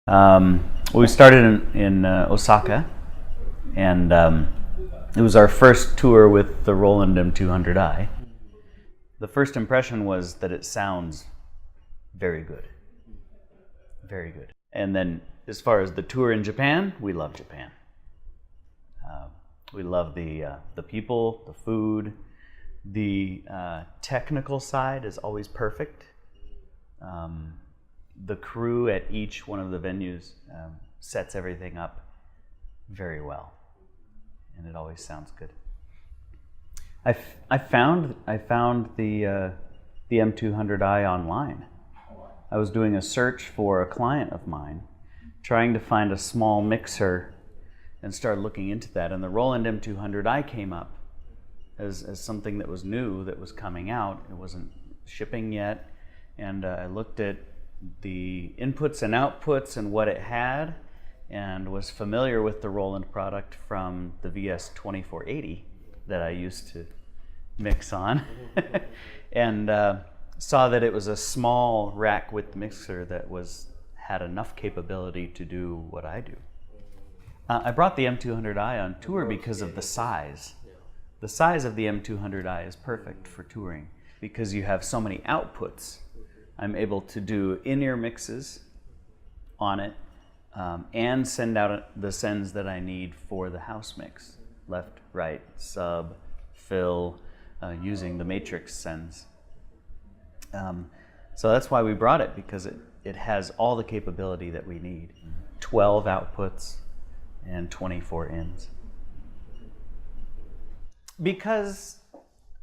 We started in Osaka, and it was our first tour with the Roland M200i. The first impression was that it sounds very good. Very good. And then as far as the tour in Japan, we love Japan. We love the people, the food. The technical side is always perfect. The crew at each one of the venues sets everything up very well, and it always sounds good. I found the M200i online. I was doing a search for a client of mine, trying to find a small mixer, and started looking into that. And the Roland M200i came up as something that was new, that was coming out. It wasn't shipping yet, and I looked at the inputs and outputs and what it had, and was familiar with the Roland product from the VS2480 that I used to mix on, and saw that it was a small rack width mixer that had enough capability to do what I do. I brought the M200i on tour because of the size. The size of the M200i is perfect for touring because you have so many outputs. I'm able to do in-ear mixes on it and send out the sends that I need for the house mix. Left, right, sub, fill, using the matrix sends. So that's why we brought it, because it has all the capability that we need. 12 outputs and 24 ins. Because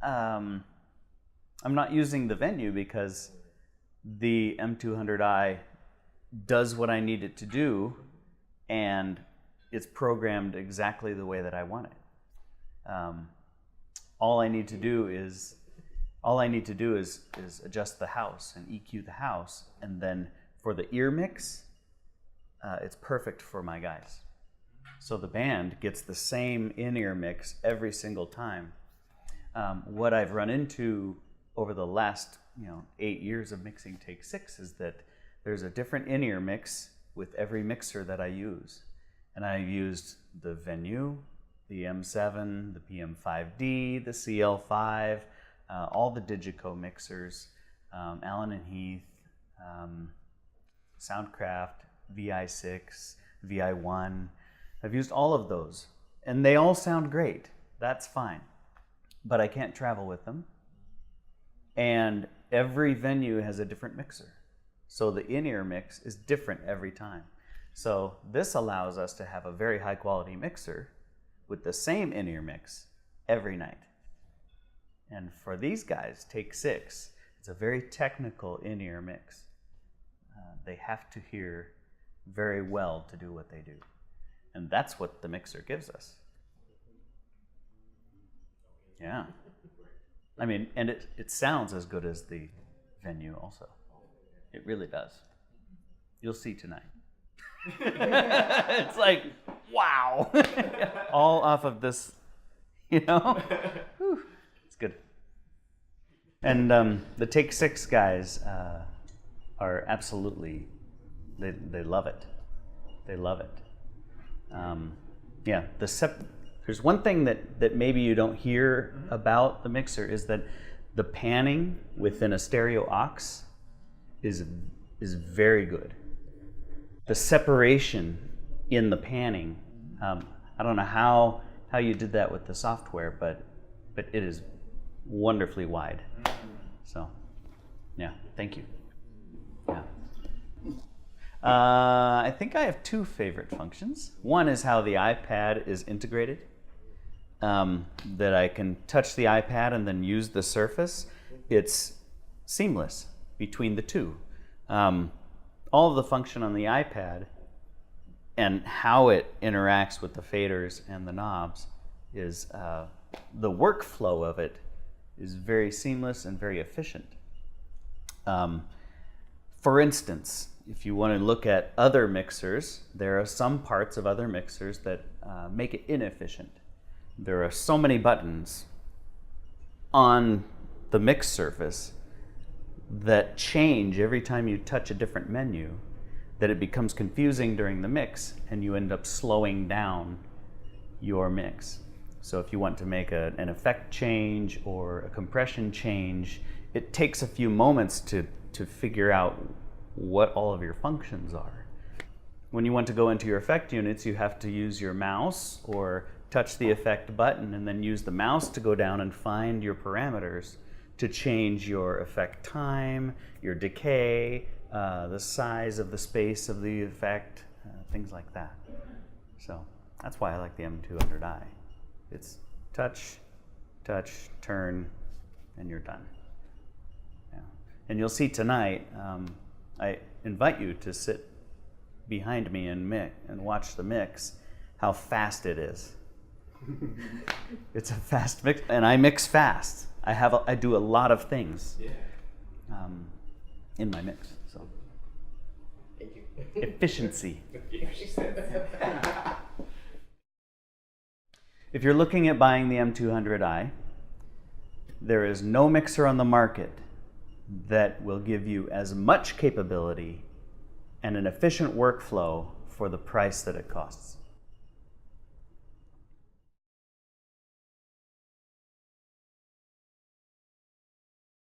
I'm not using the venue, because the M200i does what I need it to do, and it's programmed exactly the way that I want it. All I need to do is adjust the house and EQ the house, and then for the ear mix, it's perfect for my guys. So the band gets the same in-ear mix every single time. What I've run into over the last 8 years of mixing Take 6 is that there's a different in-ear mix with every mixer that I use. And I used the Venue, the M7, the PM5D, the CL5, all the Digico mixers, Allen and Heath, Soundcraft, VI6, VI1. I've used all of those, and they all sound great. That's fine. But I can't travel with them. And every venue has a different mixer. So the in-ear mix is different every time. So this allows us to have a very high quality mixer with the same in-ear mix every night. And for these guys, Take 6, it's a very technical in-ear mix. They have to hear very well to do what they do. And that's what the mixer gives us. Yeah. I mean, and it sounds as good as the Venue also. It really does. You'll see tonight. It's like, wow. All off of this, Whew. It's good. And the Take 6 guys are absolutely, they love it. They love it. Yeah, there's one thing that maybe you don't hear about the mixer, is that the panning within a stereo aux is very good. The separation in the panning, I don't know how you did that with the software, but it is wonderfully wide. So, yeah, thank you. Yeah. I think I have two favorite functions. One is how the iPad is integrated, that I can touch the iPad and then use the Surface. It's seamless between the two. All of the function on the iPad and how it interacts with the faders and the knobs is, the workflow of it is very seamless and very efficient. For instance, if you want to look at other mixers, there are some parts of other mixers that make it inefficient. There are so many buttons on the mix surface that change every time you touch a different menu, that it becomes confusing during the mix and you end up slowing down your mix. So if you want to make an effect change or a compression change, it takes a few moments to figure out what all of your functions are. When you want to go into your effect units, you have to use your mouse or touch the effect button and then use the mouse to go down and find your parameters to change your effect time, your decay, the size of the space of the effect, things like that. So that's why I like the M200i. It's touch, touch, turn, and you're done. Yeah. And you'll see tonight, I invite you to sit behind me and watch the mix, how fast it is. It's a fast mix, and I mix fast. I do a lot of things in my mix. So Thank you. efficiency. If you're looking at buying the M200i, there is no mixer on the market that will give you as much capability and an efficient workflow for the price that it costs.